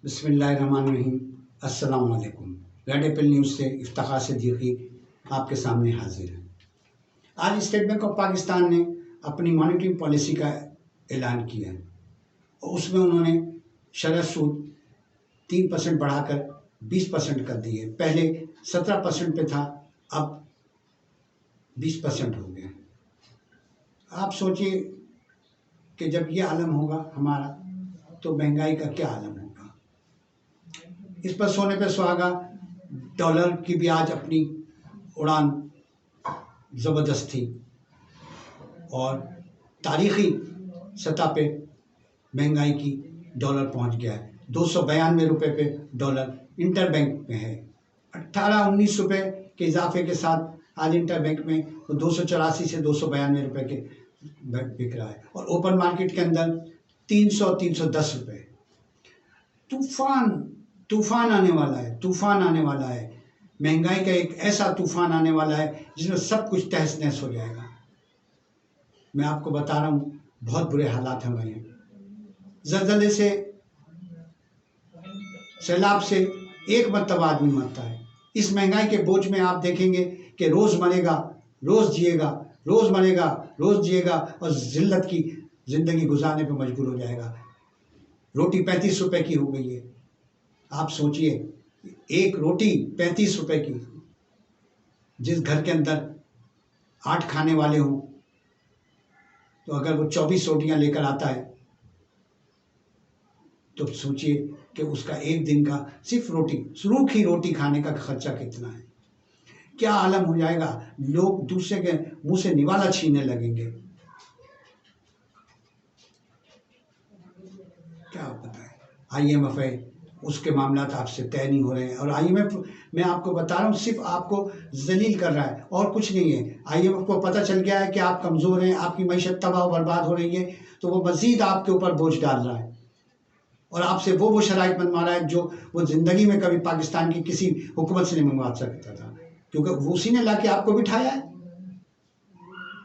बिस्मिल्लाहिर्रहमानिर्रहीम। अस्सलाम वालेकुम। रेड एपल न्यूज़ से इफ्तिखार सिद्दीकी आपके सामने हाजिर है। आज स्टेट बैंक ऑफ पाकिस्तान ने अपनी मॉनेटरी पॉलिसी का ऐलान किया है और उसमें उन्होंने शरह सूद 3% बढ़ाकर 20% कर दी है। पहले 17% पे था, अब 20% हो गया। आप सोचिए कि जब ये आलम होगा हमारा, तो महंगाई का क्या आलम होगा। इस पर सोने पे सुहागा, डॉलर की भी आज अपनी उड़ान ज़बरदस्त थी और तारीख़ी सतह पे महंगाई की डॉलर पहुंच गया है। 292 रुपये पे डॉलर इंटर बैंक में है। 18-19 रुपये के इजाफे के साथ आज इंटर बैंक में 284 से 292 रुपये के बिक रहा है और ओपन मार्केट के अंदर 300-310 रुपये। तूफान आने वाला है, तूफान आने वाला है। महंगाई का एक ऐसा तूफान आने वाला है जिसमें सब कुछ तहस नहस हो जाएगा। मैं आपको बता रहा हूँ, बहुत बुरे हालात हो गए हैं। ज़लज़ले से, सैलाब से एक मरतबा आदमी मरता है। इस महंगाई के बोझ में आप देखेंगे कि रोज़ मरेगा, रोज़ जिएगा, रोज़ मरेगा, रोज़ जिएगा और जिल्लत की ज़िंदगी गुजारने पर मजबूर हो जाएगा। रोटी 35 रुपए की हो गई है। आप सोचिए, एक रोटी 35 रुपए की। जिस घर के अंदर 8 खाने वाले हों, तो अगर वो 24 रोटियां लेकर आता है, तो सोचिए कि उसका एक दिन का सिर्फ सूखी रोटी खाने का खर्चा कितना है। क्या आलम हो जाएगा। लोग दूसरे के मुंह से निवाला छीनने लगेंगे। क्या बताएं। IMF है, उसके मामला आपसे तय नहीं हो रहे हैं और IMF, मैं आपको बता रहा हूँ, सिर्फ आपको जलील कर रहा है और कुछ नहीं है। IMF को पता चल गया है कि आप कमज़ोर हैं, आपकी मईशत तबाह बर्बाद हो रही है, तो वो मज़ीद आपके ऊपर बोझ डाल रहा है और आपसे वो शराइत बनवा रहा है जो वो ज़िंदगी में कभी पाकिस्तान की किसी हुकूमत से नहीं मंगवा सकता था, क्योंकि उसी ने ला के आपको बिठाया है।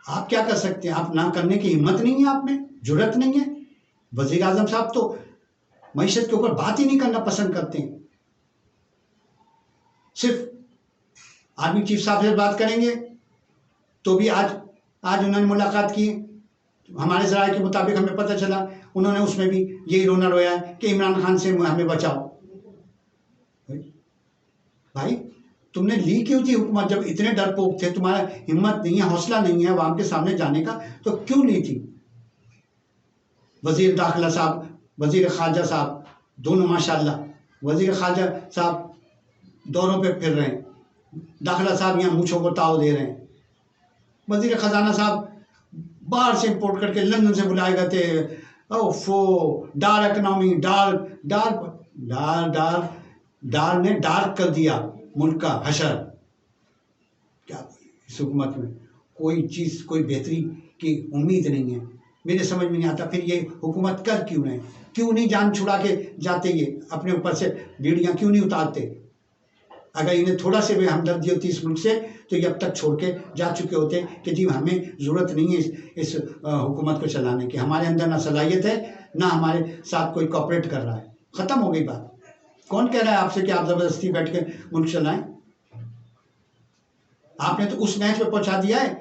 आप क्या कर सकते हैं। आप ना करने की हिम्मत नहीं है, आप में जुर्रत नहीं है। वज़ीर आज़म साहब तो मईशत के ऊपर बात ही नहीं करना पसंद करते हैं। सिर्फ आर्मी चीफ साहब से बात करेंगे तो भी आज उन्होंने मुलाकात की। हमारे ज़राए के मुताबिक हमें पता चला, उन्होंने उसमें भी यही रोना रोया है कि इमरान खान से हमें बचाओ। भाई, तुमने ली क्यों थी हुकूमत जब इतने डरपोक थे, तुम्हारा हिम्मत नहीं है, हौसला नहीं है अवाम के सामने जाने का, तो क्यों ली थी। वज़ीर दाखिला साहब, वज़ीर ख़ारजा साहब, दोनों माशाल्लाह। वज़ीर ख़ारजा साहब दौरों पे फिर रहे हैं, दाखिला साहब यहाँ मूँछों को ताव दे रहे हैं। वज़ीर ख़जाना साहब बाहर से इंपोर्ट करके लंदन से बुलाए गए थे। डार्क इकनॉमी, डार ने डार्क कर दिया मुल्क का हशर। क्या इस हुकूमत में कोई चीज़, कोई बेहतरी की उम्मीद नहीं है। मेरे समझ में नहीं आता फिर ये हुकूमत कर क्यों नहीं जान छुड़ा के जाते, ये अपने ऊपर से बीड़ियाँ क्यों नहीं उतारते। अगर इन्हें थोड़ा से भी हमदर्दी होती इस मुल्क से, तो ये अब तक छोड़ के जा चुके होते कि जी हमें ज़रूरत नहीं है इस हुकूमत को चलाने की। हमारे अंदर ना सलाहियत है, ना हमारे साथ कोई कॉपरेट कर रहा है। ख़त्म हो गई बात। कौन कह रहा है आपसे कि आप ज़बरदस्ती बैठ के मुल्क चलाएं। आपने तो उस मैच पे पहुंचा दिया है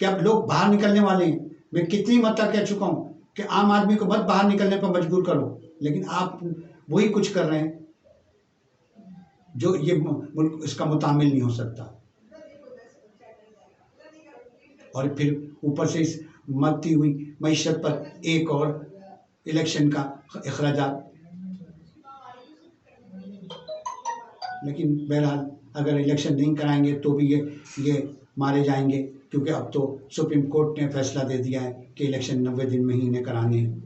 कि अब लोग बाहर निकलने वाले हैं। मैं कितनी मरतबा कह चुका हूँ कि आम आदमी को मत बाहर निकलने पर मजबूर करो, लेकिन आप वही कुछ कर रहे हैं जो ये मुल्क इसका मुतामिल नहीं हो सकता। और फिर ऊपर से इस मरती हुई मईशत पर एक और इलेक्शन का अखराजात। लेकिन बहरहाल अगर इलेक्शन नहीं कराएंगे तो भी ये मारे जाएंगे, क्योंकि अब तो सुप्रीम कोर्ट ने फैसला दे दिया है कि इलेक्शन 90 दिन में ही इन्हें कराने हैं।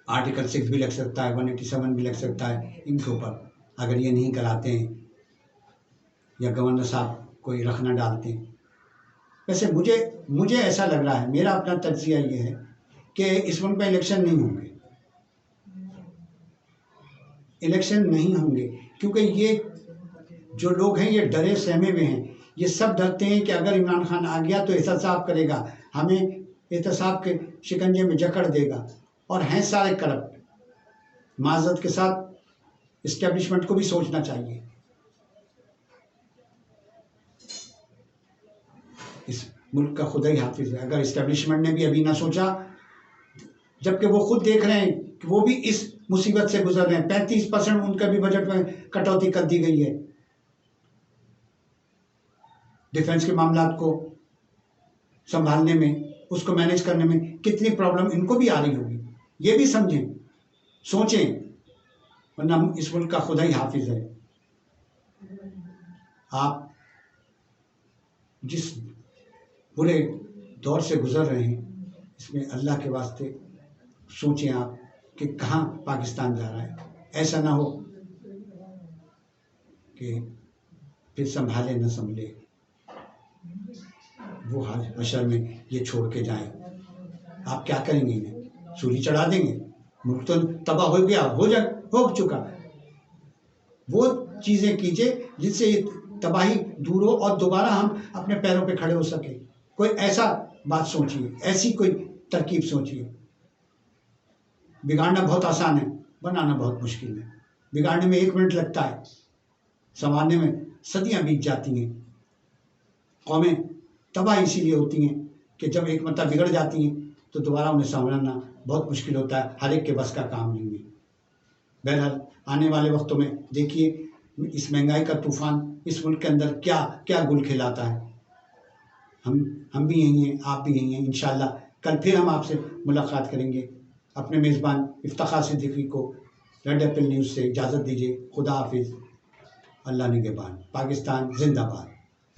आर्टिकल 6 भी लग सकता है, 187 भी लग सकता है इनके ऊपर, अगर ये नहीं कराते हैं या गवर्नर साहब कोई रखना डालते हैं। वैसे मुझे ऐसा लग रहा है, मेरा अपना तज्जिया ये है कि इस मुल्क में इलेक्शन नहीं होंगे, क्योंकि ये जो लोग हैं ये डरे सहमे हुए हैं। ये सब डरते हैं कि अगर इमरान खान आ गया तो एहतसाब करेगा, हमें एहतसाब के शिकंजे में जकड़ देगा, और हैं सारे करप्ट। माज़रत के साथ इस्टेब्लिशमेंट को भी सोचना चाहिए। इस मुल्क का खुदा ही हाफिज है। अगर इस्टेब्लिशमेंट ने भी अभी ना सोचा, जबकि वो खुद देख रहे हैं कि वो भी इस मुसीबत से गुजर रहे हैं। 35% उनका भी बजट में कटौती कर दी गई है। डिफेंस के मामलात को संभालने में, उसको मैनेज करने में कितनी प्रॉब्लम इनको भी आ रही होगी, ये भी समझें, सोचें, वरना इस मुल्क का खुदा ही हाफिज है। आप जिस बुरे दौर से गुजर रहे हैं, इसमें अल्लाह के वास्ते सोचें आप कि कहाँ पाकिस्तान जा रहा है। ऐसा ना हो कि फिर संभाले न संभले वो हशर में ये छोड़ के जाएं। आप क्या करेंगे? इन्हें सूली चढ़ा देंगे? मुल्क तो तबाह हो गया, हो चुका। वो चीज़ें कीजिए जिससे ये तबाही दूर हो और दोबारा हम अपने पैरों पे खड़े हो सके। कोई ऐसा बात सोचिए, ऐसी कोई तरकीब सोचिए। बिगाड़ना बहुत आसान है, बनाना बहुत मुश्किल है। बिगाड़ने में 1 मिनट लगता है, संवारने में सदियां बीत जाती हैं। कौमें तबाह इसीलिए होती हैं कि जब एक मरतबा बिगड़ जाती हैं तो दोबारा उन्हें संभालना बहुत मुश्किल होता है। हर एक के बस का काम नहीं है। बहरहाल आने वाले वक्तों में देखिए इस महंगाई का तूफान इस मुल्क के अंदर क्या क्या गुल खिलाता है। हम भी यहीं हैं, आप भी यहीं हैं। इंशाअल्लाह कल फिर हम आपसे मुलाकात करेंगे। अपने मेज़बान इफ्तिखार सिद्दीकी को रेड एप्पल न्यूज़ से इजाज़त दीजिए। खुदा हाफिज़, अल्लाह निगहबान। पाकिस्तान जिंदाबाद।